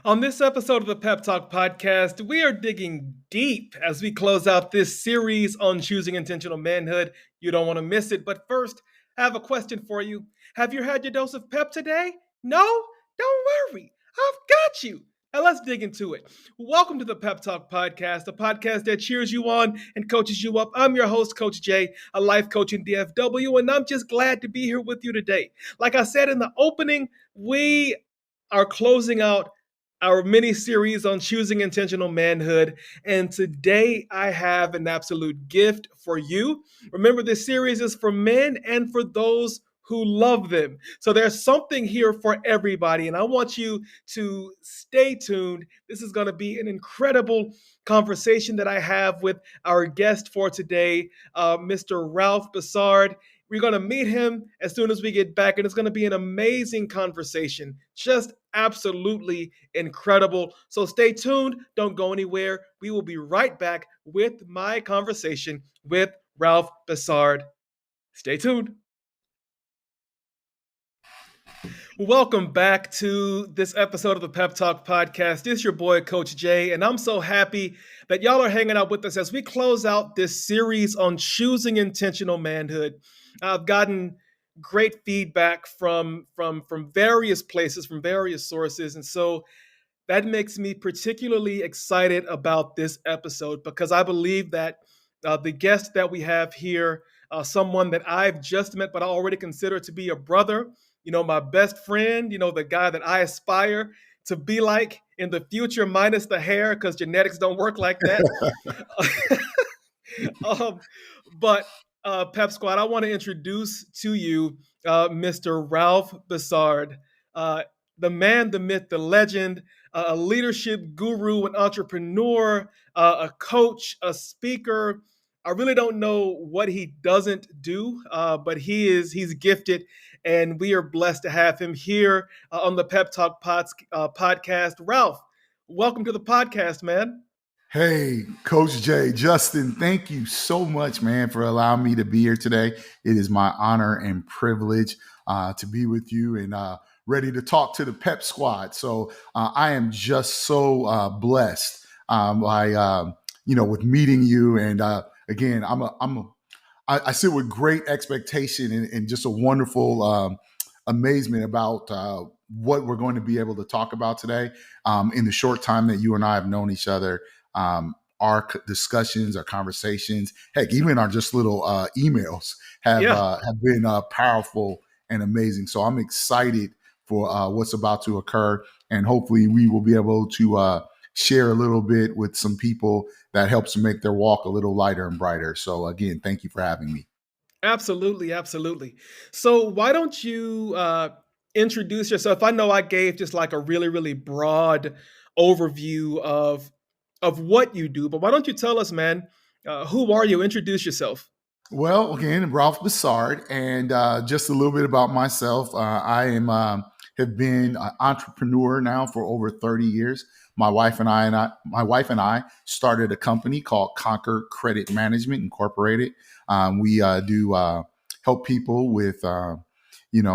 On this episode of the Pep Talk podcast, we are digging deep as we close out this series on choosing intentional manhood. You don't want to miss it. But first, I have a question for you. Have you had your dose of pep today? No? Don't worry. I've got you. Now let's dig into it. Welcome to the Pep Talk podcast, a podcast that cheers you on and coaches you up. I'm your host, Coach Jay, a life coach in DFW, and I'm just glad to be here with you today. Like I said in the opening, we are closing out our mini series on choosing intentional manhood. And today I have an absolute gift for you. Remember, this series is for men and for those who love them. So there's something here for everybody. And I want you to stay tuned. This is going to be an incredible conversation that I have with our guest for today, Mr. Ralph Bessard. We're going to meet him as soon as we get back, and it's going to be an amazing conversation. Just absolutely incredible. So stay tuned. Don't go anywhere. We will be right back with my conversation with Ralph Bessard. Stay tuned. Welcome back to this episode of the Pep Talk podcast. It's your boy, Coach Jay, and I'm so happy that y'all are hanging out with us as we close out this series on choosing intentional manhood. I've gotten great feedback from various places, from various sources, and so that makes me particularly excited about this episode because I believe that the guest that we have here, someone that I've just met, but I already consider to be a brother, my best friend, the guy that I aspire to be like in the future, minus the hair, because genetics don't work like that. um, but Pep Squad, I want to introduce to you Mr. Ralph Bessard, the man, the myth, the legend, a leadership guru, an entrepreneur, a coach, a speaker. I really don't know what he doesn't do, but he's gifted, and we are blessed to have him here on the Pep Talk podcast. Ralph, welcome to the podcast, man. Hey, Coach Jay, Justin, thank you so much, man, for allowing me to be here today. It is my honor and privilege to be with you and ready to talk to the Pep Squad. So I am just so blessed with meeting you. And again, I sit with great expectation and just a wonderful amazement about what we're going to be able to talk about today in the short time that you and I have known each other. Our discussions, our conversations, heck, even our just little emails have been powerful and amazing. So I'm excited for what's about to occur, and hopefully we will be able to share a little bit with some people that helps make their walk a little lighter and brighter. So again, thank you for having me. Absolutely, absolutely. So why don't you introduce yourself? I know I gave just like a really, really broad overview of what you do, but why don't you tell us, man, who are you? Introduce yourself. Well, again, Ralph Bessard, and just a little bit about myself. I am have been an entrepreneur now for over 30 years. My wife and I started a company called Conquer Credit Management Incorporated. We do help people with,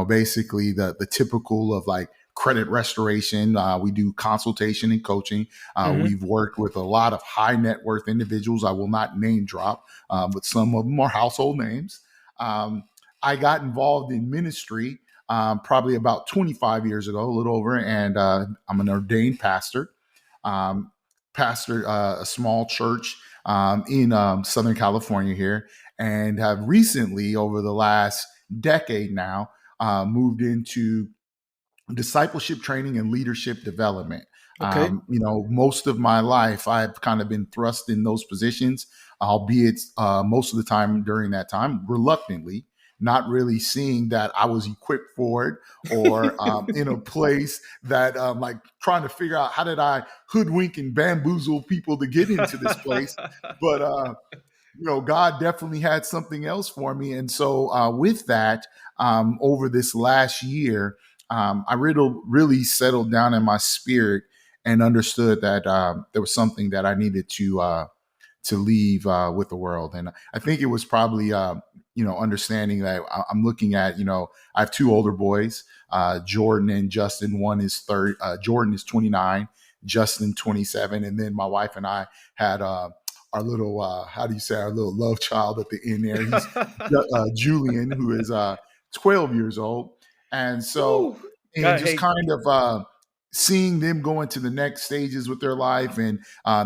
basically the typical of like credit restoration. We do consultation and coaching. We've worked with a lot of high net worth individuals. I will not name drop, but some of them are household names. I got involved in ministry probably about 25 years ago, a little over, and I'm an ordained pastor. Pastor a small church in Southern California here, and have recently, over the last decade now, moved into discipleship training and leadership development. Okay. Most of my life, I've kind of been thrust in those positions, albeit most of the time during that time, reluctantly, not really seeing that I was equipped for it or in a place that like trying to figure out how did I hoodwink and bamboozle people to get into this place. But God definitely had something else for me. And so with that, over this last year, I really settled down in my spirit and understood that there was something that I needed to leave with the world. And I think it was probably, understanding that I'm looking at, I have two older boys, Jordan and Justin. One is Jordan is 29 Justin, 27, and then my wife and I had our little our little love child at the end there. He's Julian, who is 12 years old, and so Woo. and God, just hey, kind of seeing them go into the next stages with their life, and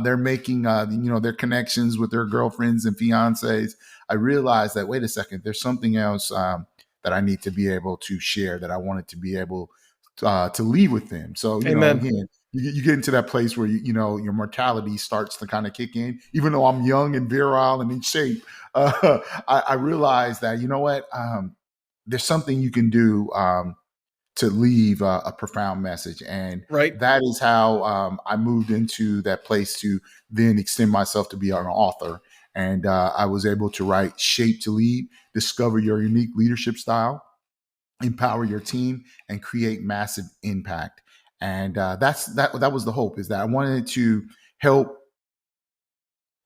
they're making their connections with their girlfriends and fiancés. I realized that, wait a second, there's something else that I need to be able to share, that I wanted to be able to leave with them. So amen. again, you get into that place where your mortality starts to kind of kick in. Even though I'm young and virile and in shape, I realized that, you know what, there's something you can do to leave a profound message. And Right. that is how I moved into that place to then extend myself to be an author. And I was able to write Shape to Lead, discover your unique leadership style, empower your team, and create massive impact. And that was the hope, is that I wanted to help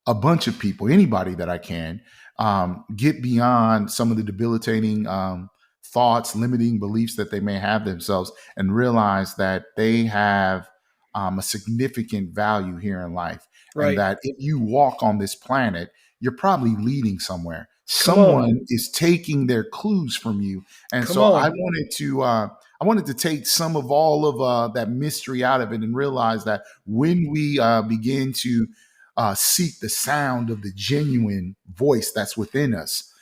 a bunch of people, anybody that I can, get beyond some of the debilitating thoughts, limiting beliefs that they may have themselves, and realize that they have a significant value here in life. And Right. that if you walk on this planet, you're probably leading somewhere. Come on. Someone is taking their clues from you. And Come so I on. wanted to take some of all of that mystery out of it, and realize that when we begin to seek the sound of the genuine voice that's within us,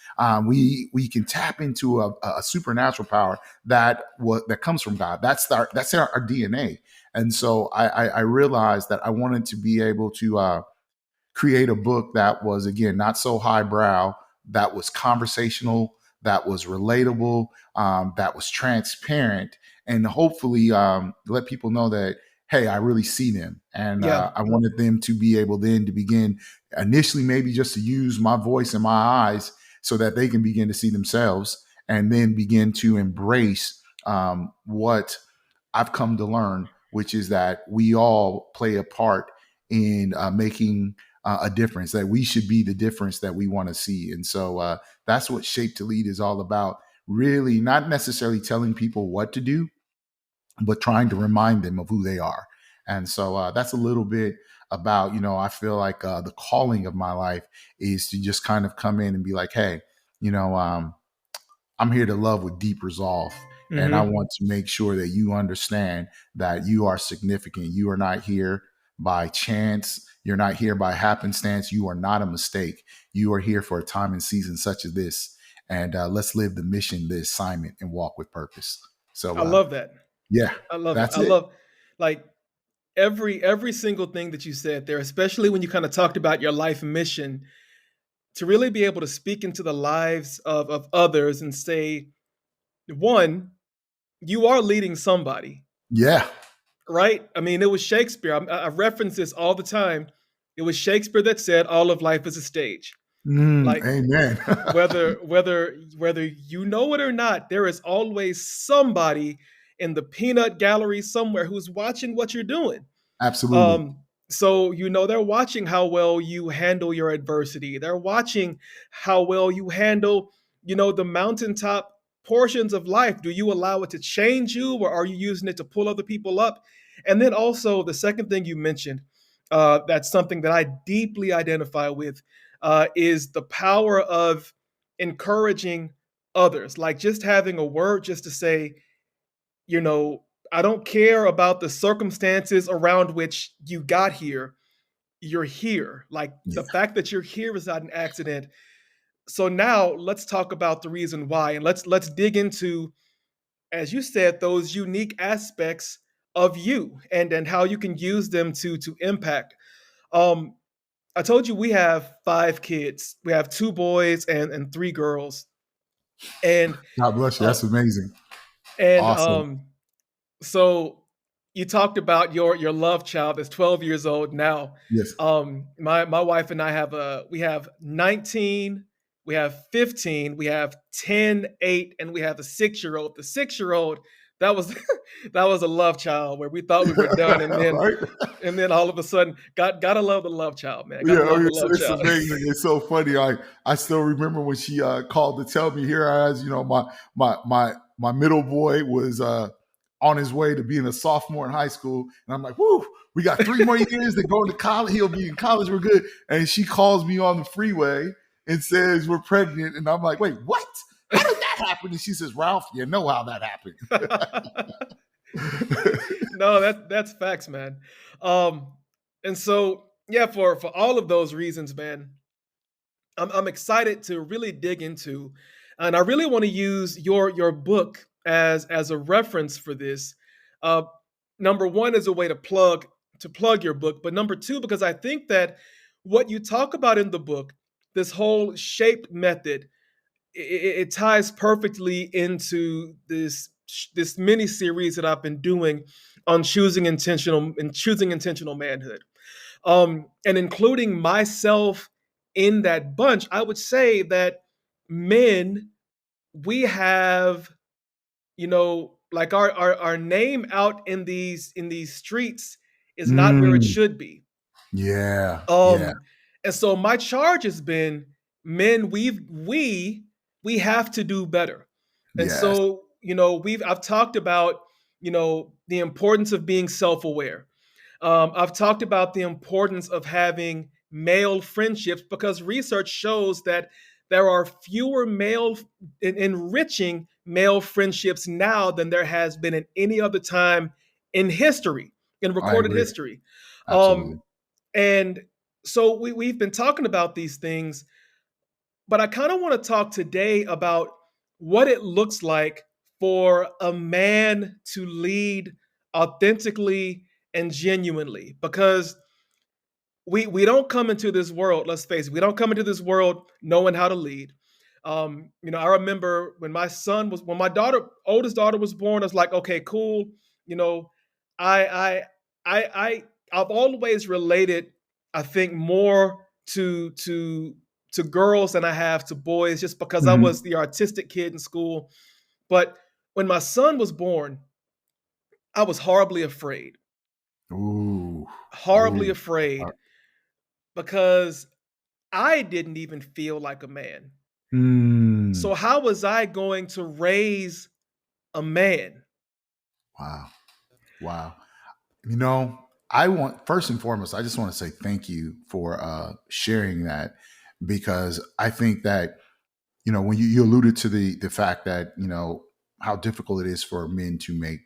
we can tap into a supernatural power that comes from God. That's our DNA. And so I realized that I wanted to be able to create a book that was, again, not so highbrow, that was conversational, that was relatable, that was transparent, and hopefully let people know that, hey, I really see them. And Yeah. I wanted them to be able then to begin initially, maybe just to use my voice and my eyes, so that they can begin to see themselves, and then begin to embrace what I've come to learn, which is that we all play a part in making a difference, that we should be the difference that we want to see. And so that's what Shape to Lead is all about. Really, not necessarily telling people what to do, but trying to remind them of who they are. And so that's a little bit about, I feel like the calling of my life is to just kind of come in and be like, hey, I'm here to love with deep resolve. And I Hmm. want to make sure that you understand that you are significant. You are not here by chance. You're not here by happenstance. You are not a mistake. You are here for a time and season such as this. And let's live the mission, the assignment, and walk with purpose. So, I love that. yeah, I love it. that's I it. love, like, every single thing that you said there, especially when you kind of talked about your life mission, to really be able to speak into the lives of others and say, one, you are leading somebody, Yeah. right? I mean, it was Shakespeare. I reference this all the time. It was Shakespeare that said, "All of life is a stage." Like, Amen. whether you know it or not, there is always somebody in the peanut gallery somewhere who's watching what you're doing. Absolutely. Um, so they're watching how well you handle your adversity. They're watching how well you handle, the mountaintop portions of life. Do you allow it to change you, or are you using it to pull other people up? And then also the second thing you mentioned, that's something that I deeply identify with, is the power of encouraging others. Like, just having a word just to say, you know, I don't care about the circumstances around which you got here. You're here. Like, Yeah. the fact that you're here is not an accident. So now let's talk about the reason why, and let's dig into, as you said, those unique aspects of you, and how you can use them to impact. Um, I told you we have 5 kids. We have 2 boys and 3 girls, and God bless you. uh, That's amazing. and Awesome. so you talked about your love child that's 12 years old now. Yes. My wife and I we have 19, we have 15, we have 10, 8, and we have a 6-year-old. The 6-year-old, that was that was a love child where we thought we were done, and then Right? all of a sudden, gotta love the love child, man. Gotta Yeah, love the love it's child. amazing. It's so funny. I still remember when she called to tell me, here I was, my middle boy was on his way to being a sophomore in high school. And I'm like, whoo, we got 3 more years to go into college. He'll be in college. We're good. And she calls me on the freeway and says, we're pregnant. And I'm like, wait, what? How did that happen? And she says, Ralph, you know how that happened. No, that's facts, man. And so yeah, for all of those reasons, man, I'm excited to really dig into, and I really want to use your book as a reference for this. Uh, Number one is a way to plug your book, but number two, because I think that what you talk about in the book, this whole shaped method, it ties perfectly into this mini series that I've been doing on choosing intentional manhood, and including myself in that bunch. I would say that men, we have, like our name out in these streets is not where it Mm, should be. yeah. Yeah. And so my charge has been, men, we have to do better. And Yes. so, I've talked about, the importance of being self-aware. I've talked about the importance of having male friendships, because research shows that there are fewer enriching male friendships now than there has been in any other time in history, in I recorded agree. history. Um, Absolutely. and so we've been talking about these things, but I kind of want to talk today about what it looks like for a man to lead authentically and genuinely. Because we don't come into this world, let's face it, we don't come into this world knowing how to lead. I remember when my oldest daughter was born, I was like, okay, cool. You know, I I've always related, I think, more to girls than I have to boys, just because I was Mhm. the artistic kid in school. But when my son was born, I was Ooh. horribly Ooh. Uh, afraid, because I didn't even feel like a man. mm. So how was I going to raise a man? Wow. Wow. You know, I want first and foremost, I just want to say thank you for sharing that, because I think that, when you alluded to the fact that, how difficult it is for men to make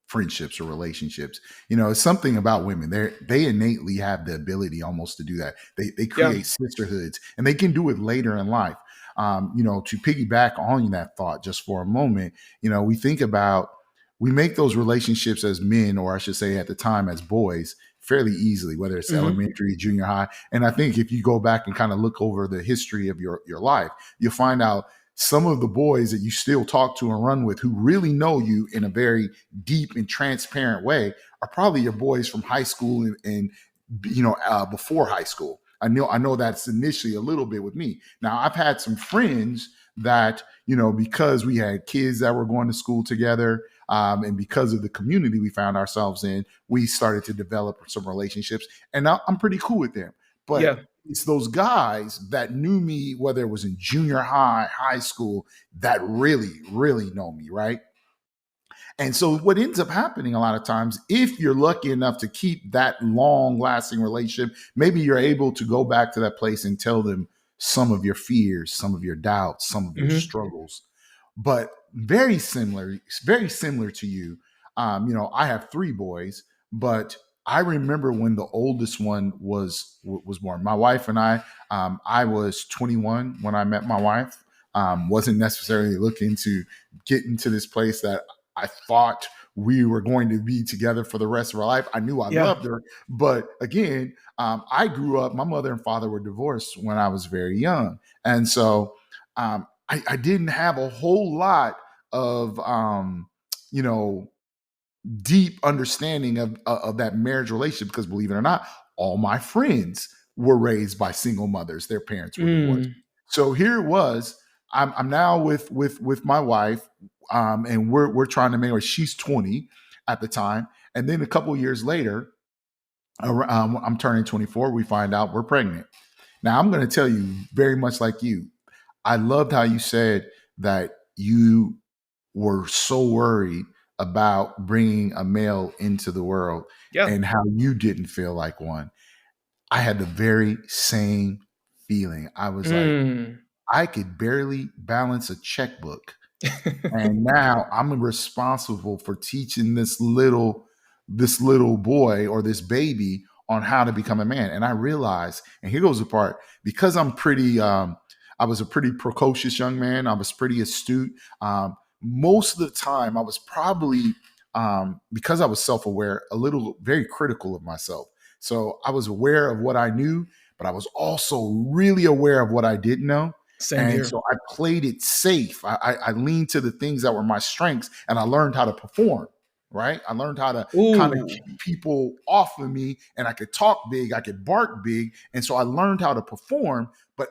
friendships or relationships. It's something about women. They innately have the ability almost to do that. They Yeah. create sisterhoods, and they can do it later in life. To piggyback on that thought just for a moment, we think about, we make those relationships as men, or I should say at the time as boys, fairly easily, whether it's Hmm. elementary, junior high. And I think if you go back and kind of look over the history of your life, you'll find out some of the boys that you still talk to and run with, who really know you in a very deep and transparent way, are probably your boys from high school and before high school. I know that's initially a little bit with me. Now I've had some friends that, because we had kids that were going to school together, and because of the community we found ourselves in, we started to develop some relationships, and I'm pretty cool with them. But Yeah. it's those guys that knew me, whether it was in junior high, high school, that really, really know me, right? And so what ends up happening a lot of times, if you're lucky enough to keep that long lasting relationship, maybe you're able to go back to that place and tell them some of your fears, some of your doubts, some of your Hmm. struggles. But very similar to you. I have 3 boys, but I remember when the oldest one was born. My wife and I was 21 when I met my wife. Wasn't necessarily looking to get into this place that I thought we were going to be together for the rest of our life. I knew I Yeah. loved her, but again, I grew up. My mother and father were divorced when I was very young, and so I didn't have a whole lot of you know deep understanding of that marriage relationship, because believe it or not, all my friends were raised by single mothers. Their parents were divorced. Mm. So here it was. I'm now with my wife, and we're trying to make her. She's 20 at the time, and then a couple years later, I'm turning 24. We find out we're pregnant. Now I'm going to tell you, very much like you, I loved how you said that you were so worried about bringing a male into the world Yeah. and how you didn't feel like one. I had the very same feeling. I was like, Mm. I could barely balance a checkbook. And now I'm responsible for teaching this little boy or this baby on how to become a man. And I realized, and here goes the part, because I was a pretty precocious young man. I was pretty astute. Most of the time, I was probably, because I was self-aware, a little very critical of myself. So I was aware of what I knew, but I was also really aware of what I didn't know. Same And here. so I played it safe. I leaned to the things that were my strengths, and I learned how to perform. Right? I learned how to kind of Ooh. keep people off of me, and I could talk big, I could bark big, and so I learned how to perform. But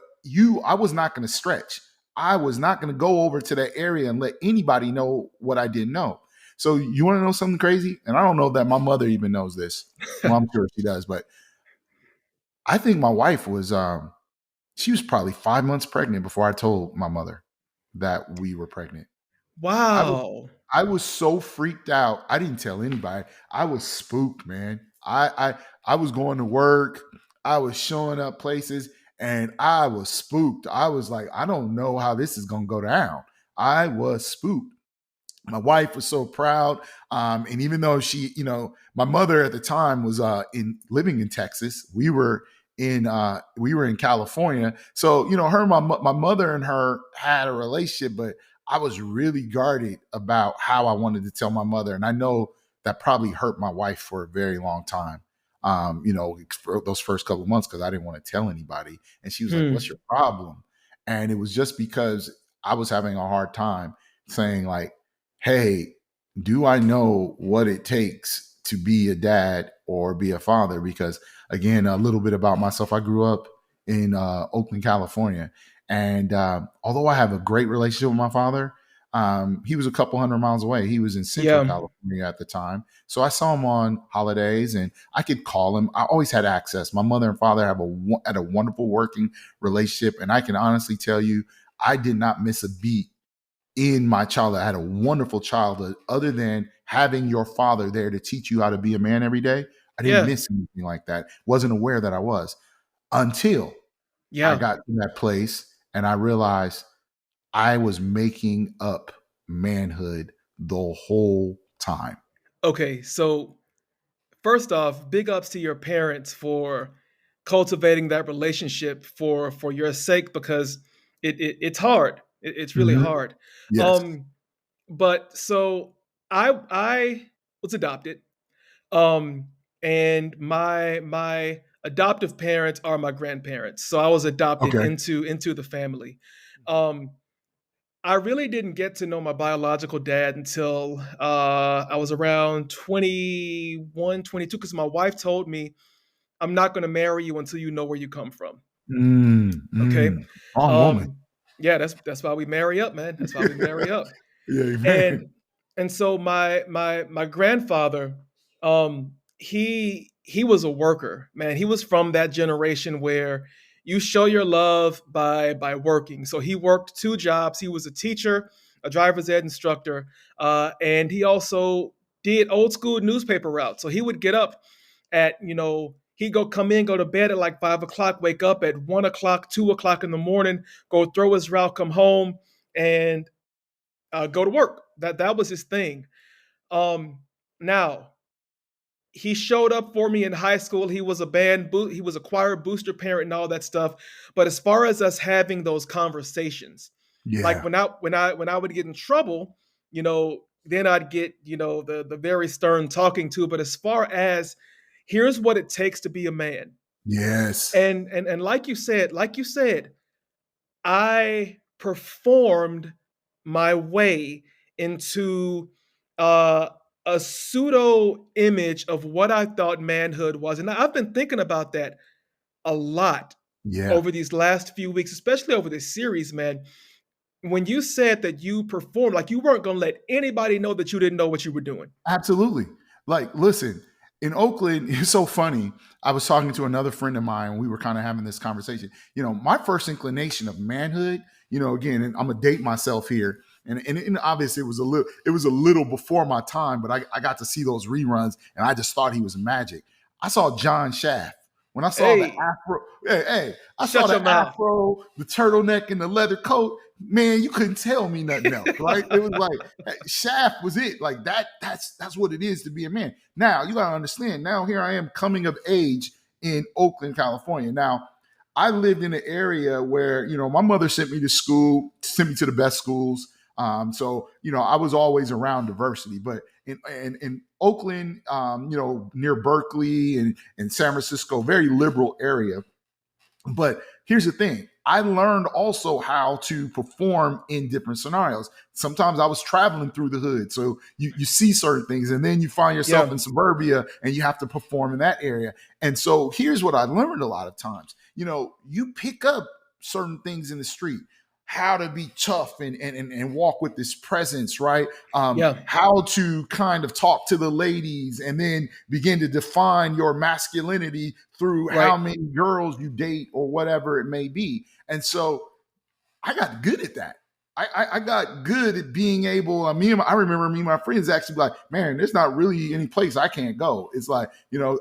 I was not going to stretch. I was not going to go over to that area and let anybody know what I didn't know. So you want to know something crazy? And I don't know that my mother even knows this. Well, I'm sure she does, but I think my wife was she was probably 5 months pregnant before I told my mother that we were pregnant. I was Wow. I was so freaked out. I didn't tell anybody. I was spooked, man. I was going to work. I was showing up places, and I was spooked. I was like, I don't know how this is gonna go down. I was spooked. My wife was so proud, and even though my mother at the time was in living in Texas, we were in California. So her, my mother and her had a relationship, but I was really guarded about how I wanted to tell my mother, and I know that probably hurt my wife for a very long time. For those first couple of months, because I didn't want to tell anybody, and she was like, "What's Hmm. your problem?" And it was just because I was having a hard time saying, like, hey, do I know what it takes to be a dad or be a father? Because again, a little bit about myself. I grew up in Oakland, California. And although I have a great relationship with my father, he was a couple hundred miles away. He was in Central Yeah. California at the time. So I saw him on holidays and I could call him. I always had access. My mother and father had a wonderful working relationship. And I can honestly tell you, I did not miss a beat in my childhood. I had a wonderful childhood. Other than having your father there to teach you how to be a man every day, I didn't Yeah. miss anything like that. Wasn't aware that I was until I Yeah. got to that place and I realized I was making up manhood the whole time. Okay. So first off, big ups to your parents for cultivating that relationship for your sake because it's hard. It's really Mhm. hard. Yes. Um, but so I was adopted. Um, and my adoptive parents are my grandparents. So I was adopted Okay. into the family. Um, I really didn't get to know my biological dad until I was around 21, 22, because my wife told me, I'm not going to marry you until you know where you come from. Okay. Wrong woman. Um, yeah, that's why we marry up, man. That's why we marry up. Yeah, And man. and so my grandfather, he was a worker, man. He was from that generation where you show your love by working. So he worked two jobs. He was a teacher, a driver's ed instructor, and he also did old school newspaper routes. So he would get up at he'd go to bed at like 5 o'clock, wake up at 1 o'clock, 2 o'clock in the morning, go throw his route, come home, and go to work. That was his thing. Now he showed up for me in high school. He was he was a choir booster parent and all that stuff. But as far as us having those conversations, like Yeah. when I would get in trouble, then I'd get the very stern talking to. But as far as here's what it takes to be a man, Yes. and like you said, I performed my way into uh, a pseudo image of what I thought manhood was. And I've been thinking about that a lot Yeah. over these last few weeks, especially over this series, man. When you said that you performed, like you weren't going to let anybody know that you didn't know what you were doing. Absolutely. Like, listen, in Oakland, it's so funny. I was talking to another friend of mine. We were kind of having this conversation. My first inclination of manhood, again, and I'm going to date myself here. And obviously it was a little before my time, but I got to see those reruns, and I just thought he was magic. I saw John Shaft. When I saw the Hey, afro, hey, I saw shut your the mouth. afro, the turtleneck, and the leather coat. Man, you couldn't tell me nothing else, right? It was like Shaft was it. Like that. That's what it is to be a man. Now you gotta understand. Now here I am coming of age in Oakland, California. Now I lived in an area where my mother sent me to school, sent me to the best schools. So I was always around diversity, but in Oakland, near Berkeley and San Francisco, very liberal area. But here's the thing. I learned also how to perform in different scenarios. Sometimes I was traveling through the hood. So you see certain things, and then you find yourself Yeah, in suburbia and you have to perform in that area. And so here's what I learned a lot of times. You pick up certain things in the street, how to be tough and walk with this presence, right? yeah, How to kind of talk to the ladies and then begin to define your masculinity through how right. many girls you date or whatever it may be. And so I got good at that. I got good at being able. I remember me and my friends actually be like, man, there's not really any place I can't go. It's like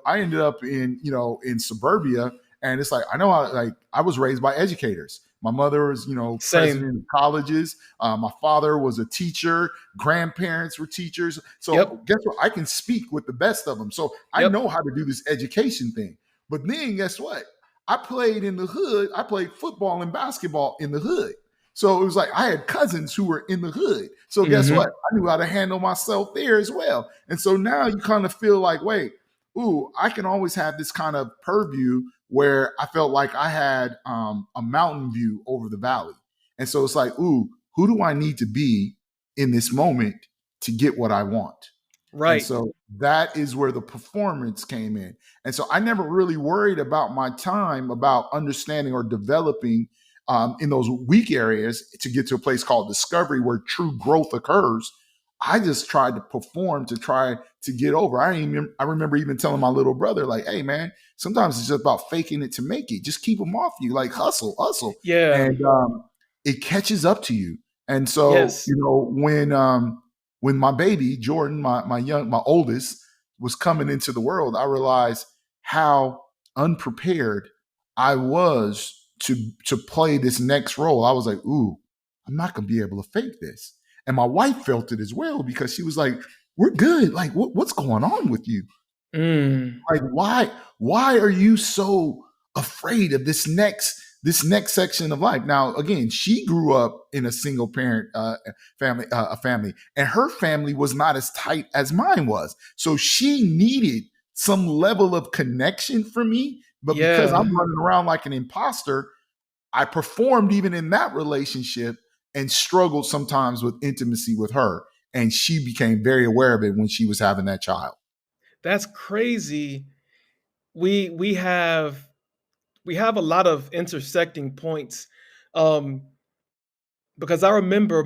I ended up in suburbia, and it's like I was raised by educators. My mother was Same. president of colleges. My father was a teacher. Grandparents were teachers. So Yep, guess what? I can speak with the best of them. So I yep. know how to do this education thing. But then guess what? I played in the hood. I played football and basketball in the hood. So it was like I had cousins who were in the hood. So guess what? Hmm. I knew how to handle myself there as well. And so now you kind of feel like, wait, I can always have this kind of purview where I felt like I had a mountain view over the valley. And so it's like, who do I need to be in this moment to get what I want? And Right. so that is where the performance came in. And so I never really worried about my time about understanding or developing in those weak areas to get to a place called discovery where true growth occurs. I just tried to perform to try to get over. I remember even telling my little brother, like, hey, man, sometimes it's just about faking it to make it. Just keep them off you, like hustle, hustle. Yeah. And it catches up to you. And so, Yes. when my baby Jordan, my oldest, was coming into the world, I realized how unprepared I was to play this next role. I was like, I'm not gonna be able to fake this. And my wife felt it as well because she was like, we're good. Like, what's going on with you? Mm. Like, why are you so afraid of this next section of life? Now, again, she grew up in a single parent family, and her family was not as tight as mine was. So she needed some level of connection from me. But because Yeah. I'm running around like an imposter, I performed even in that relationship and struggled sometimes with intimacy with her. And she became very aware of it when she was having that child. That's crazy. We have a lot of intersecting points. Um because I remember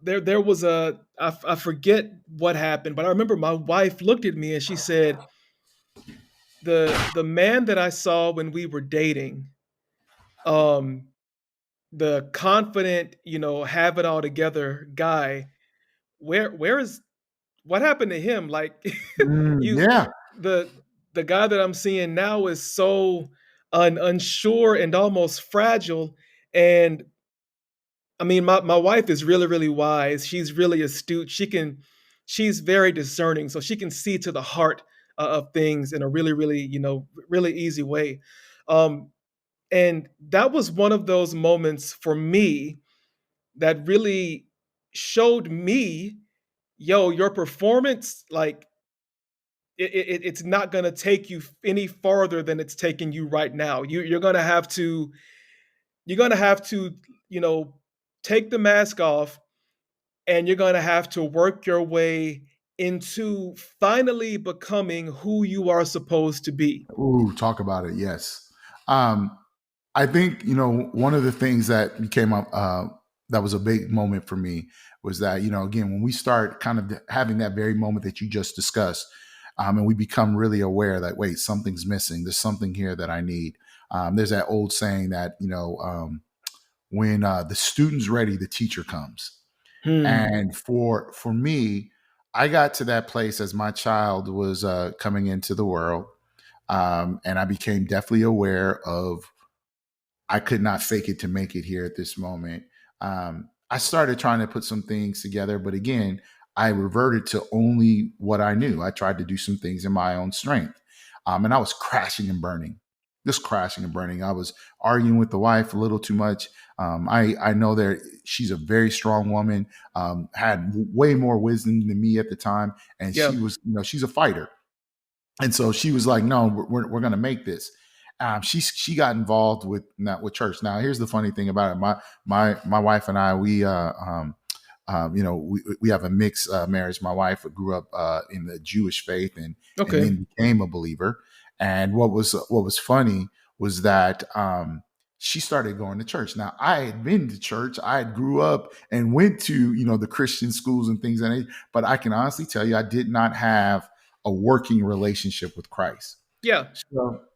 there was I forget what happened, but I remember my wife looked at me and she said, the man that I saw when we were dating, um the confident, have it all together guy, where is what happened to him? Like, you Yeah. the the guy that I'm seeing now is so unsure and almost fragile. And I mean, my wife is really, really wise. She's really astute. She's very discerning, so she can see to the heart of things in a really, really, really easy way. Um, and that was one of those moments for me that really showed me, yo, your performance, like, it's not gonna take you any farther than it's taking you right now. You're gonna have to, you know, take the mask off, and you're gonna have to work your way into finally becoming who you are supposed to be. Ooh, talk about it. Yes. Um, I think, one of the things that became that was a big moment for me was that, again, when we start kind of having that very moment that you just discussed, and we become really aware that, wait, something's missing. There's something here that I need. There's that old saying that, when the student's ready, the teacher comes. Hmm. And for me, I got to that place as my child was coming into the world, and I became definitely aware of I could not fake it to make it here at this moment. I started trying to put some things together, but again, I reverted to only what I knew. I tried to do some things in my own strength, and I was crashing and burning, just crashing and burning. I was arguing with the wife a little too much. I know that she's a very strong woman, had way more wisdom than me at the time, and Yeah. she was, she's a fighter, and so she was like, "No, we're going to make this." She got involved with not with church. Now, here's the funny thing about it. My wife and I, we have a mixed marriage. My wife grew up in the Jewish faith and Okay. then became a believer. And what was funny was that she started going to church. Now, I had been to church. I had grew up and went to the Christian schools and things, but I can honestly tell you, I did not have a working relationship with Christ. Yeah.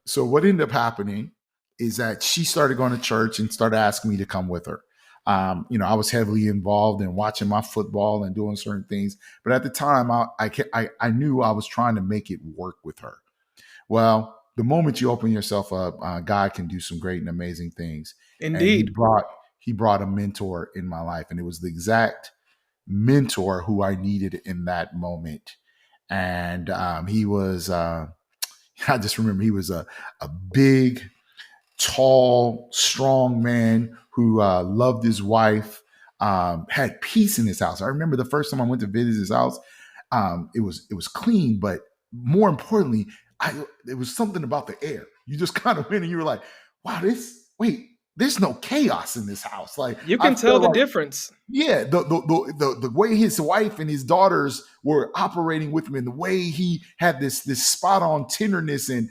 So what ended up happening is that she started going to church and started asking me to come with her. I was heavily involved in watching my football and doing certain things, but at the time, I knew I was trying to make it work with her. Well, the moment you open yourself up, God can do some great and amazing things, and He Indeed. brought a mentor in my life, and it was the exact mentor who I needed in that moment. And he was I just remember he was a big, tall, strong man who loved his wife, had peace in his house. I remember the first time I went to visit his house, it was clean, but more importantly, it was something about the air. You just kind of went and you were like, wow, there's no chaos in this house. Like You I can tell felt the like difference. yeah, the way his wife and his daughters were operating with him, and the way he had this spot on tenderness and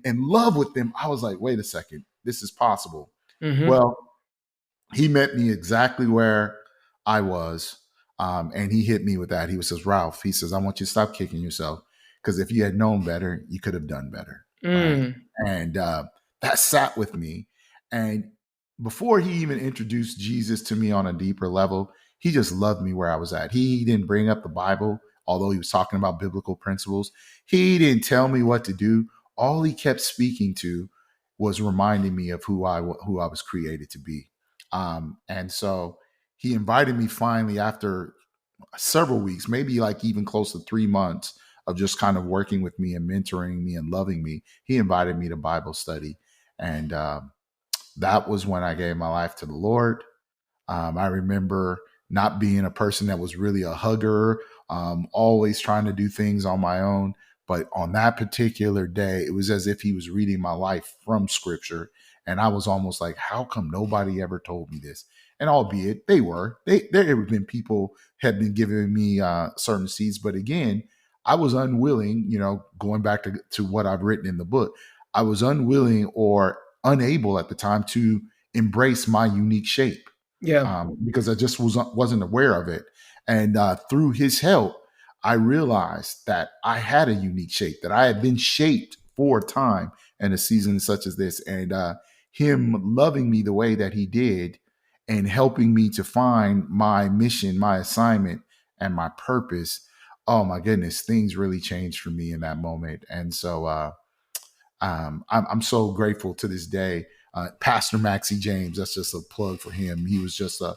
love with them, I was like, wait a second, this is possible. Hmm. Well, he met me exactly where I was, and he hit me with that. He says, Ralph, he says, I want you to stop kicking yourself because if you had known better, you could have done better, right? Mm. And that sat with me, and before he even introduced Jesus to me on a deeper level, he just loved me where I was at. He didn't bring up the Bible, although he was talking about biblical principles. He didn't tell me what to do. All he kept speaking to was reminding me of who I was created to be. And so he invited me finally after several weeks, maybe like even close to 3 months of just kind of working with me and mentoring me and loving me. He invited me to Bible study. And that was when I gave my life to the Lord. I remember not being a person that was really a hugger, always trying to do things on my own. But on that particular day, it was as if he was reading my life from scripture. And I was almost like, how come nobody ever told me this? And albeit there have been people had been giving me certain seeds. But again, I was unwilling, going back to what I've written in the book, I was unwilling or unable at the time to embrace my unique shape Yeah. because I just wasn't aware of it. And through his help, I realized that I had a unique shape, that I had been shaped for a time and a season such as this. And him loving me the way that he did and helping me to find my mission, my assignment, and my purpose. Oh my goodness, things really changed for me in that moment. And so I'm so grateful to this day. Pastor Maxie James, that's just a plug for him. He was just a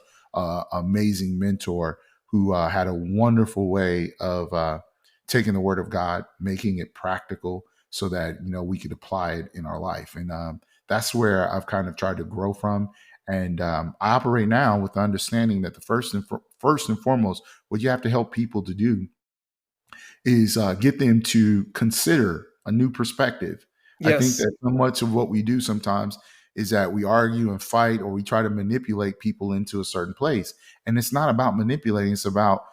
amazing mentor who had a wonderful way of taking the Word of God, making it practical, so that we could apply it in our life. And that's where I've kind of tried to grow from. And I operate now with the understanding that the first and foremost, what you have to help people to do is get them to consider a new perspective. I think Yes. that so much of what we do sometimes is that we argue and fight, or we try to manipulate people into a certain place. And it's not about manipulating, it's about,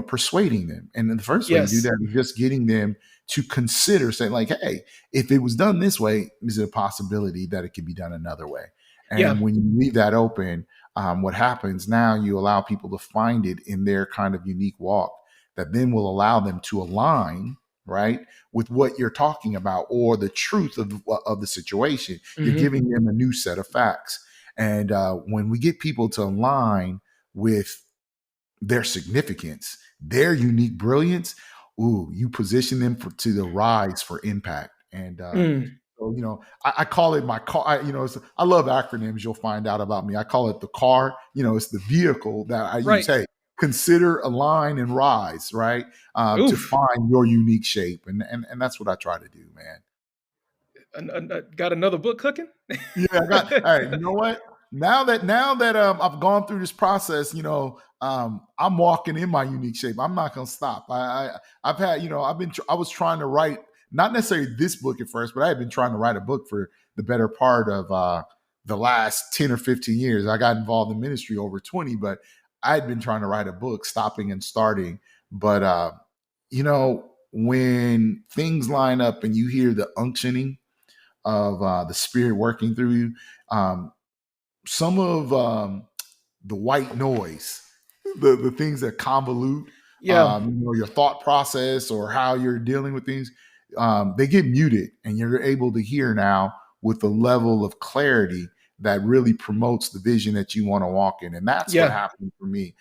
persuading them. And then the first way you do Yes. that is just getting them to consider saying, like, hey, if it was done this way, is it a possibility that it could be done another way? Yeah. And when you leave that open, what happens now, you allow people to find it in their kind of unique walk that then will allow them to align, right, with what you're talking about or the truth of the situation. You're Hmm. giving them a new set of facts. And when we get people to align with their significance, their unique brilliance, ooh, you position them to the rise for impact. And Mm, so, I call it my car. I love acronyms. You'll find out about me. I call it the car. It's the vehicle that I use. right. Hey, consider, align, and rise. Right, to Oof. find your unique shape, and that's what I try to do, man. Got another book cooking? Yeah, I got. All right, you know what? Now that I've gone through this process, I'm walking in my unique shape. I'm not gonna stop. I've had, I was trying to write not necessarily this book at first, but I had been trying to write a book for the better part of the last 10 or 15 years. I got involved in ministry over 20, but I had been trying to write a book, stopping and starting. But when things line up and you hear the unctioning of the spirit working through you. Some of the white noise, the things that convolute, Yeah. your thought process or how you're dealing with things, they get muted, and you're able to hear now with a level of clarity that really promotes the vision that you want to walk in. And that's what Yeah. happened for me.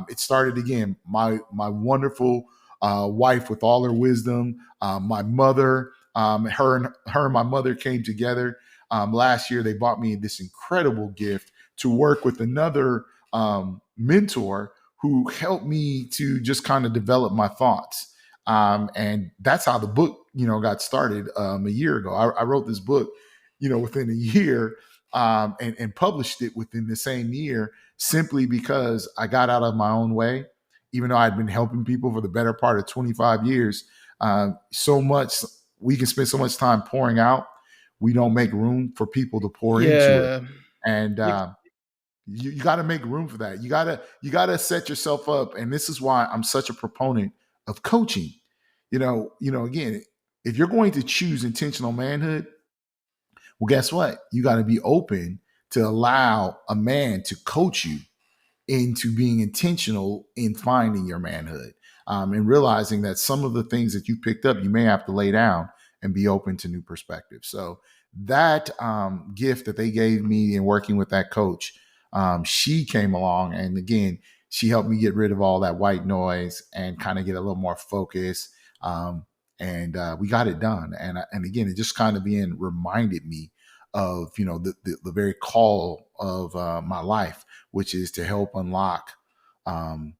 It started again. My wonderful wife with all her wisdom, my mother, her and my mother came together last year. They bought me this incredible gift to work with another mentor who helped me to just kind of develop my thoughts. And that's how the book, got started a year ago. I wrote this book, within a year, and published it within the same year, simply because I got out of my own way. Even though I'd been helping people for the better part of 25 years, so much we can spend so much time pouring out, we don't make room for people to pour into it. Yeah. And You, you got to make room for that. You got to set yourself up. And this is why I'm such a proponent of coaching. Again, if you're going to choose intentional manhood, well, guess what? You got to be open to allow a man to coach you into being intentional in finding your manhood, and realizing that some of the things that you picked up, you may have to lay down and be open to new perspectives. So that gift that they gave me in working with that coach, she came along, and again, she helped me get rid of all that white noise and kind of get a little more focus. And we got it done. And again, it just kind of being reminded me of the very call of my life, which is to help um,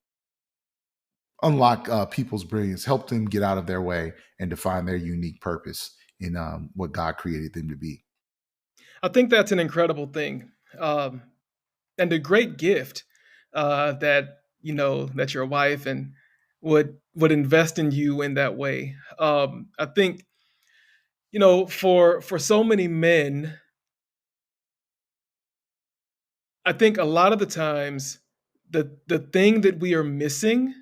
unlock people's brilliance, help them get out of their way and define their unique purpose in what God created them to be. I think that's an incredible thing, and a great gift that that your wife and would invest in you in that way. I think for so many men, I think a lot of the times the thing that we are missing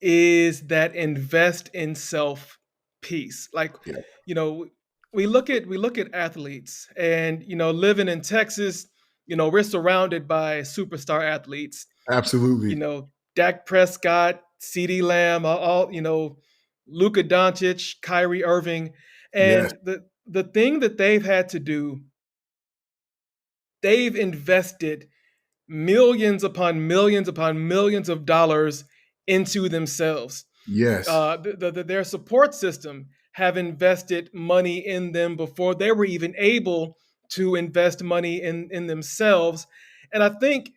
is that invest in self piece. Like, Yeah, you know, we look at athletes, and living in Texas, we're surrounded by superstar athletes. You absolutely. know, Dak Prescott, CeeDee Lamb, all Luka Doncic, Kyrie Irving, Yes, and the thing that they've had to do, they've invested millions upon millions of dollars into themselves. yes, Their support system have invested money in them before they were even able to invest money in themselves. And I think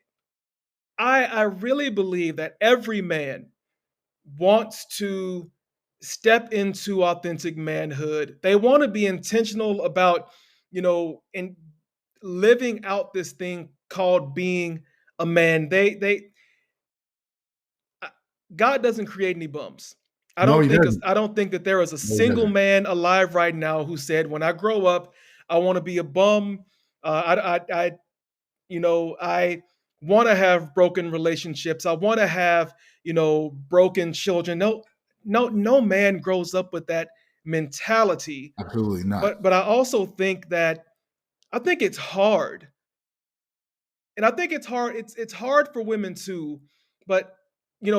I really believe that every man wants to step into authentic manhood. They want to be intentional about, in living out this thing called being a man. Uh, God doesn't create any bums. no, he doesn't. I don't think that there is a No, he single doesn't. man alive right now who said, "When I grow up, I want to be a bum. I want to have broken relationships. I want to have broken children." No, no man grows up with that mentality. Absolutely not. But I also think that I think it's hard, and I think it's hard. It's hard for women too, but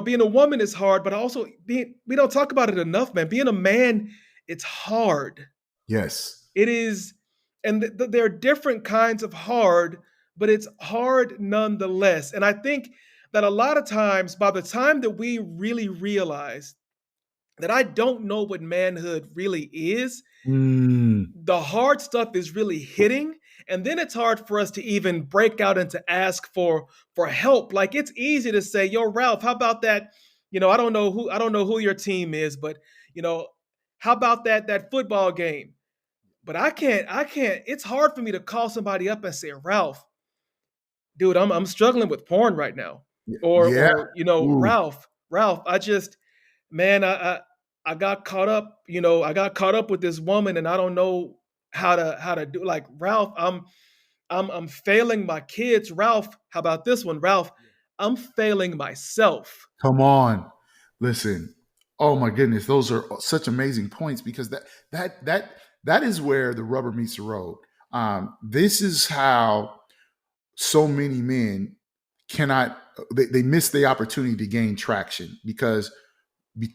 being a woman is hard. But also being we don't talk about it enough, man. Being a man, it's hard. Yes, It is, and there are different kinds of hard, but it's hard nonetheless. And I think that a lot of times, by the time that we really realize that I don't know what manhood really is, Mm, the hard stuff is really hitting, and then it's hard for us to even break out and to ask for help. Like, it's easy to say, yo, Ralph, how about that? I don't know who your team is, but you know how about that football game? But I can't. It's hard for me to call somebody up and say, Ralph, dude, I'm struggling with porn right now. or yeah. or Ooh, Ralph, I just, man, I got caught up. I got caught up with this woman, and I don't know how to do. Like, Ralph, I'm failing my kids. Ralph, how about this one, Ralph? I'm failing myself. come on. Listen. Oh my goodness, those are such amazing points because that is where the rubber meets the road. This is how so many men cannot they miss the opportunity to gain traction because we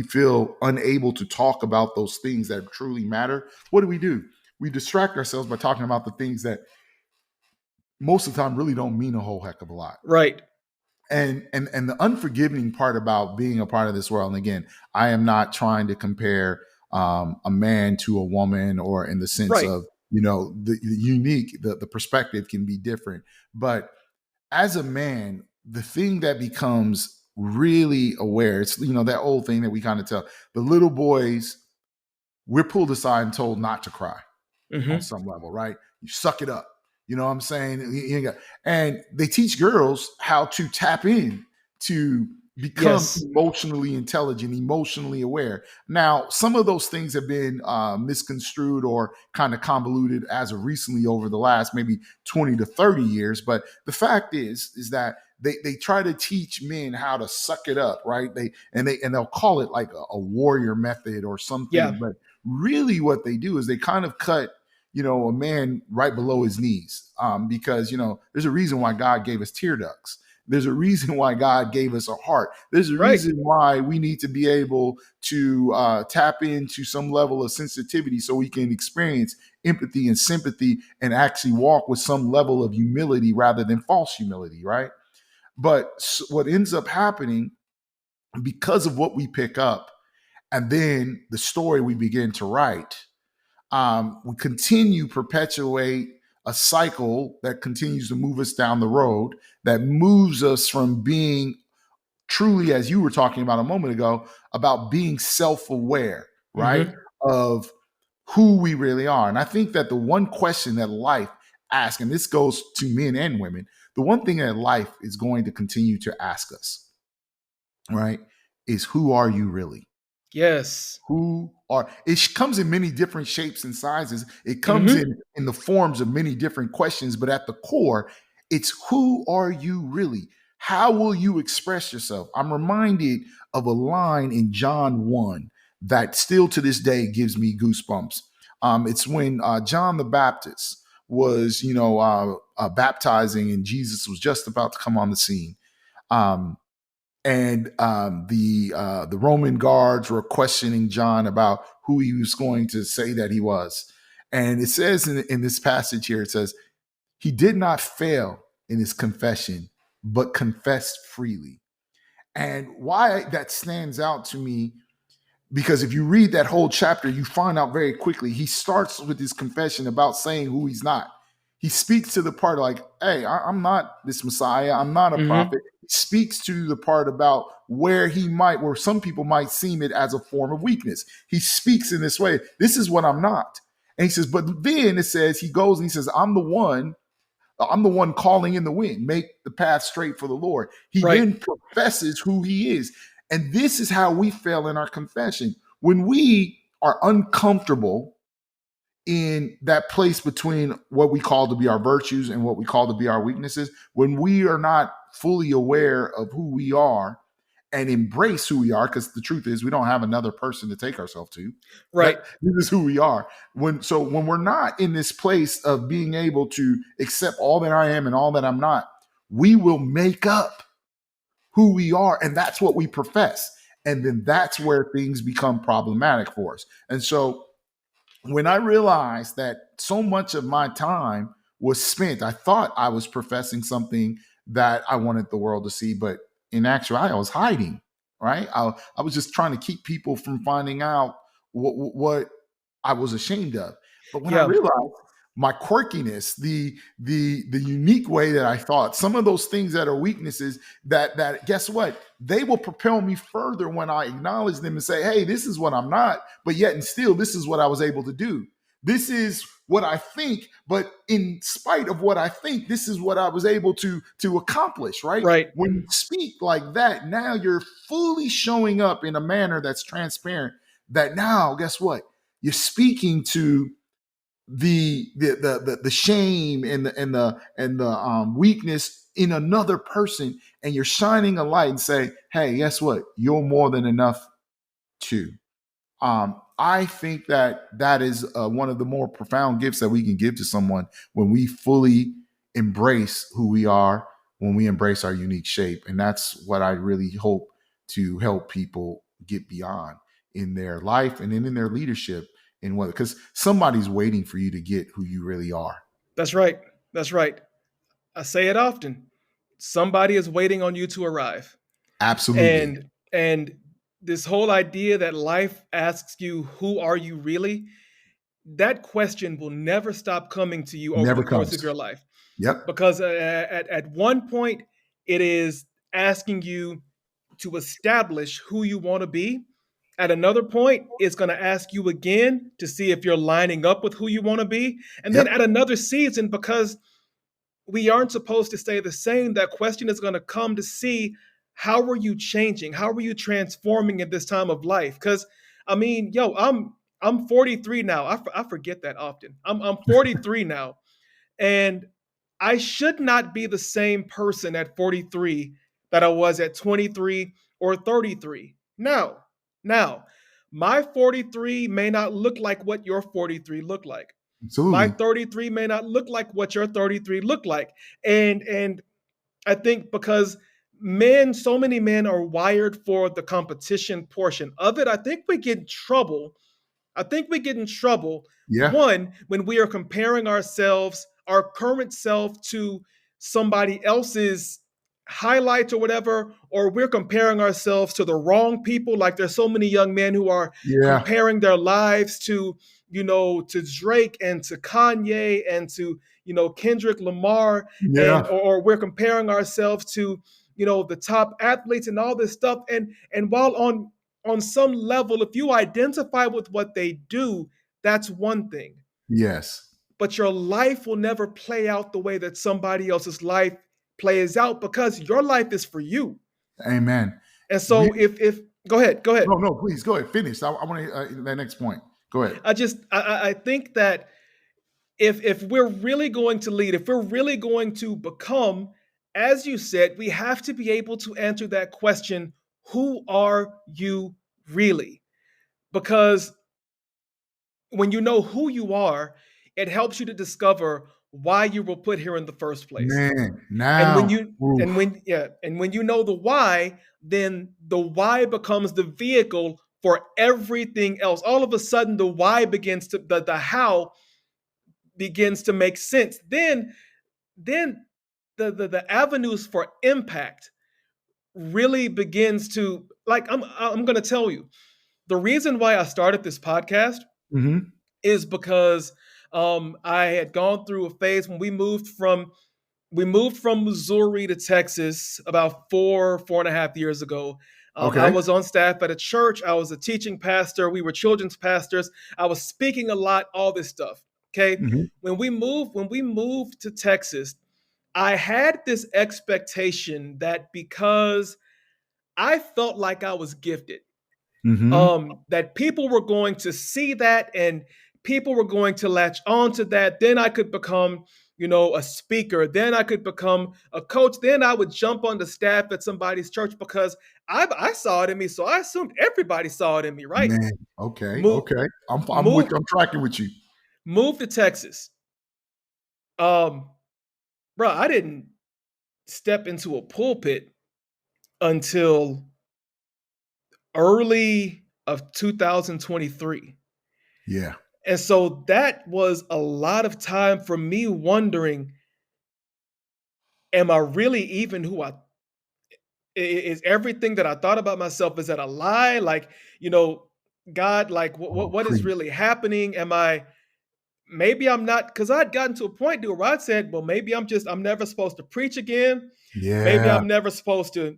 feel unable to talk about those things that truly matter. What do? We distract ourselves by talking about the things that most of the time really don't mean a whole heck of a lot. Right. And the unforgiving part about being a part of this world, and again, I am not trying to compare a man to a woman, or in the sense Right. of the unique, the perspective can be different, but as a man, the thing that becomes really aware, it's that old thing that we kind of tell the little boys, we're pulled aside and told not to cry on Hmm. some level, right? You suck it up. You know what I'm saying? And they teach girls how to tap in to become Yes. emotionally intelligent, emotionally aware. Now, some of those things have been misconstrued or kind of convoluted as of recently over the last maybe 20 to 30 years. But the fact is that they try to teach men how to suck it up, right? They'll call it like a warrior method or Yeah. something, but really what they do is they kind of cut a man right below his knees, because there's a reason why God gave us tear ducts. There's a reason why God gave us a heart. There's a Right. reason why we need to be able to tap into some level of sensitivity so we can experience empathy and sympathy and actually walk with some level of humility rather than false humility, right? But what ends up happening because of what we pick up and then the story we begin to write, we continue perpetuate a cycle that continues to move us down the road, that moves us from being truly, as you were talking about a moment ago, about being self-aware, right? Hmm. Of who we really are. And I think that the one question that life asks, and this goes to men and women, the one thing that life is going to continue to ask us, right, is who are you really? Yes. Who are it comes in many different shapes and sizes. It comes Hmm. in the forms of many different questions, but at the core, it's who are you really? How will you express yourself? I'm reminded of a line in John 1 that still to this day gives me goosebumps. It's when John the Baptist was, baptizing, and Jesus was just about to come on the scene. Um, and the Roman guards were questioning John about who he was going to say that he was. And it says in this passage here, it says, he did not fail in his confession, but confessed freely. And why that stands out to me, because if you read that whole chapter, you find out very quickly he starts with his confession about saying who he's not. He speaks to the part like, hey, I'm not this Messiah. I'm not a Hmm. prophet. He speaks to the part about where some people might seem it as a form of weakness. He speaks in this way. This is what I'm not. And he says, but then it says, he goes and he says, I'm the one calling in the wind, make the path straight for the Lord. He Right. then professes who he is. And this is how we fail in our confession. When we are uncomfortable in that place between what we call to be our virtues and what we call to be our weaknesses, when we are not fully aware of who we are and embrace who we are, because the truth is we don't have another person to take ourselves to. That Right. this is who we are. When we're not in this place of being able to accept all that I am and all that I'm not, we will make up who we are, and that's what we profess. And then that's where things become problematic for us. And so when I realized that so much of my time was spent, I thought I was professing something that I wanted the world to see. But in actuality, I was hiding, right? I was just trying to keep people from finding out what I was ashamed of. But when I Yeah, realized my quirkiness, the unique way that I thought, some of those things that are weaknesses, that guess what? They will propel me further when I acknowledge them and say, hey, this is what I'm not, but yet and still, this is what I was able to do. This is what I think, but in spite of what I think, this is what I was able to accomplish, right? right. When you speak like that, now you're fully showing up in a manner that's transparent. That now, guess what? You're speaking to the shame and the weakness in another person, and you're shining a light and say, hey, guess what? You're more than enough too. I think that is one of the more profound gifts that we can give to someone when we fully embrace who we are, when we embrace our unique shape. And that's what I really hope to help people get beyond in their life and then in their leadership. In what, because somebody's waiting for you to get who you really are. That's right. That's right. I say it often. Somebody is waiting on you to arrive. Absolutely. And this whole idea that life asks you, who are you really? That question will never stop coming to you over the Never course of comes. your life. Yep. Because at one point, it is asking you to establish who you want to be. At another point, it's going to ask you again to see if you're lining up with who you want to be. And then Yep. at another season, because we aren't supposed to stay the same, that question is going to come to see, how are you changing? How are you transforming at this time of life? Because I mean, yo, I'm 43 now. I forget that often. I'm 43 now, and I should not be the same person at 43 that I was at 23 or 33. Now, my 43 may not look like what your 43 look like. My Absolutely. 33 may not look like what your 33 look like. And I think because so many men are wired for the competition portion of it, I think we get in trouble. I think we get in trouble, Yeah. one, when we are comparing ourselves, our current self, to somebody else's highlights or whatever, or we're comparing ourselves to the wrong people. Like there's so many young men who are Yeah. comparing their lives to, to Drake and to Kanye and to, Kendrick Lamar, and Yeah. or we're comparing ourselves to, the top athletes and all this stuff. And while on some level, if you identify with what they do, that's one thing. Yes. But your life will never play out the way that somebody else's life plays out, because your life is for you. Amen. And We so if go ahead. no, please go ahead. Finish. I want to that next point. Go ahead. I think that if we're really going to lead, if we're really going to become, as you said, we have to be able to answer that question, who are you really? Because when you know who you are, it helps you to discover why you were put here in the first place. Man, And when now, you and oof, when yeah, and when you know the why, then the why becomes the vehicle for everything else. All of a sudden the why begins to the how begins to make sense. Then the avenues for impact really begins to, like, I'm going to tell you. The reason why I started this podcast mhm, is because I had gone through a phase when we moved from Missouri to Texas about 4.5 years ago. I okay, was on staff at a church. I was a teaching pastor. We were children's pastors. I was speaking a lot. All this stuff. Okay. mhm, When we moved to Texas, I had this expectation that because I felt like I was gifted, mhm, that people were going to see that and people were going to latch on to that. Then I could become, a speaker. Then I could become a coach. Then I would jump on the staff at somebody's church because I saw it in me. So I assumed everybody saw it in me, right? man, okay, Move, okay. I'm with move, I'm tracking with you. move to Texas. Um, Bro, I didn't step into a pulpit until early of 2023. Yeah, And so that was a lot of time for me wondering, am I really even who is everything that I thought about myself, is that a lie? Like, you know, God, like Oh, what is preach. really happening? Am I, maybe I'm not, because I'd gotten to a point, dude, where I said, well, maybe I'm never supposed to preach again. Maybe Yeah. I'm never supposed to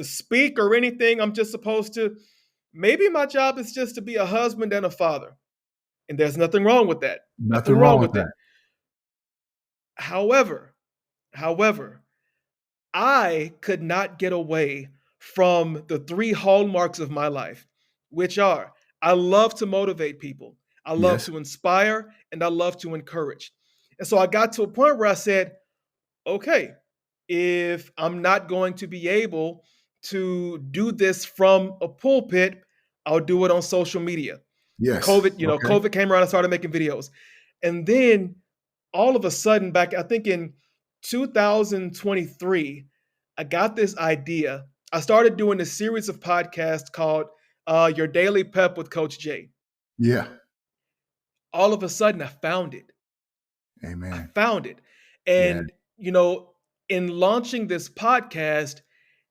speak or anything. I'm just supposed to, maybe my job is just to be a husband and a father. And there's nothing wrong with that. Nothing Nothing wrong wrong with with it. that. However, however, I could not get away from the three hallmarks of my life, which are I love to motivate people, I love Yes. to inspire, and I love to encourage. And so I got to a point where I said, okay, if I'm not going to be able to do this from a pulpit, I'll do it on social media. And Yes. COVID, Okay. COVID came around, I started making videos. And then all of a sudden, back, I think in 2023, I got this idea. I started doing a series of podcasts called Your Daily Pep with Coach Jay. Yeah. All of a sudden, I found it. I Amen. found it. Yeah. And, in launching this podcast,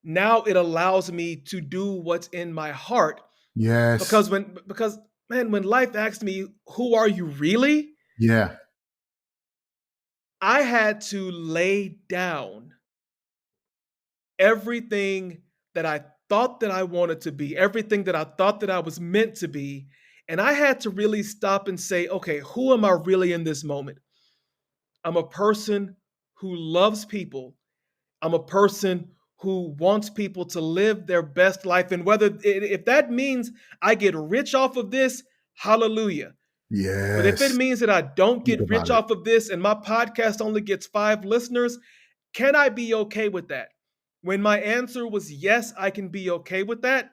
now it allows me to do what's in my heart. Yes. Because man, when life asked me, who are you really? Yeah. I had to lay down everything that I thought that I wanted to be, everything that I thought that I was meant to be. And I had to really stop and say, okay, who am I really in this moment? I'm a person who loves people. I'm a person who wants people to live their best life. And if that means I get rich off of this, hallelujah. But if it Yes. means that I don't Think get about rich it. off of this and my podcast only gets 5 listeners, can I be okay with that? When my answer was yes, I can be okay with that,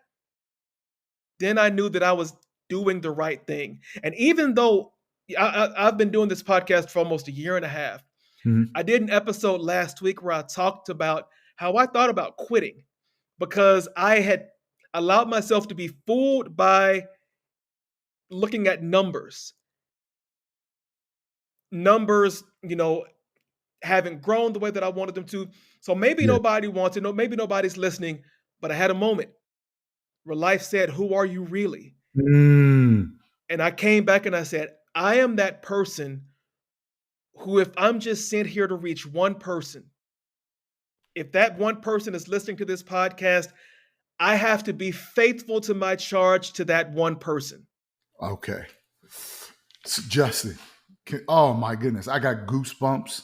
then I knew that I was doing the right thing. And even though I've been doing this podcast for almost a year and a half, Mhm. I did an episode last week where I talked about how I thought about quitting because I had allowed myself to be fooled by looking at numbers. Numbers, haven't grown the way that I wanted them to. So maybe Yeah. nobody wants to know, maybe nobody's listening, but I had a moment where life said, who are you really? Mm. And I came back and I said, I am that person who, if I'm just sent here to reach one person, if that one person is listening to this podcast, I have to be faithful to my charge to that one person. Okay. Justin. Oh my goodness. I got goosebumps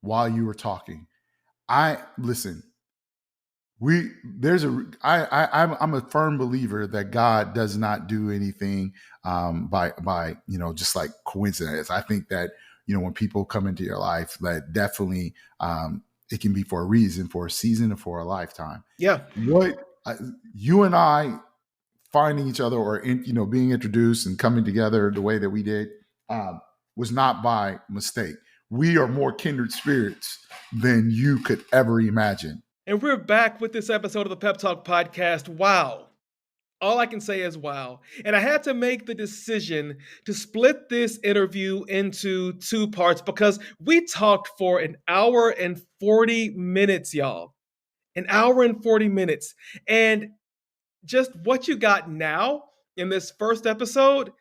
while you were talking. I listen. I'm a firm believer that God does not do anything by just like coincidence. I think that when people come into your life, that definitely it can be for a reason, for a season, or for a lifetime. Yeah. What you and I finding each other, or being introduced and coming together the way that we did, was not by mistake. We are more kindred spirits than you could ever imagine. And we're back with this episode of the Pep Talk Podcast. Wow. All I can say is wow. And I had to make the decision to split this interview into 2 parts because we talked for an hour and 40 minutes, y'all. An hour and 40 minutes. And just what you got now in this first episode,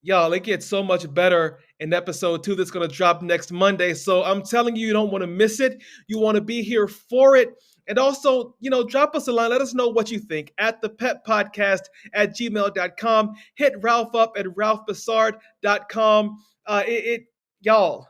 y'all, it gets so much better in episode 2 that's going to drop next Monday. So I'm telling you, you don't want to miss it. You want to be here for it. And also, drop us a line. Let us know what you think at the Pep Podcast at gmail.com. Hit Ralph up at ralphbassard.com. Y'all,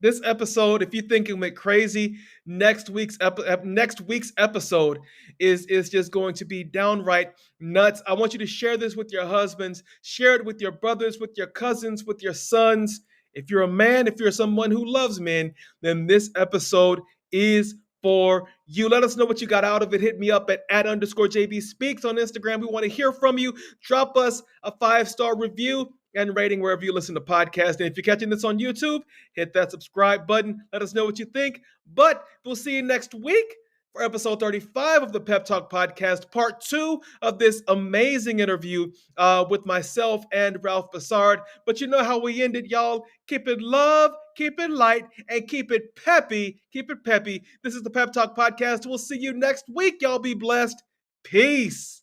this episode, if you think it went crazy, next week's episode is just going to be downright nuts. I want you to share this with your husbands, share it with your brothers, with your cousins, with your sons. If you're a man, if you're someone who loves men, then this episode is for you. Let us know what you got out of it. Hit me up at @_JB Speaks on Instagram. We want to hear from you. Drop us a 5-star review and rating wherever you listen to podcasts. And if you're catching this on YouTube, hit that subscribe button. Let us know what you think. But we'll see you next week for episode 35 of the Pep Talk Podcast, part 2 of this amazing interview with myself and Ralph Bassard. But you know how we end it, y'all. Keep it love, keep it light, and keep it peppy. Keep it peppy. This is the Pep Talk Podcast. We'll see you next week. Y'all be blessed. Peace.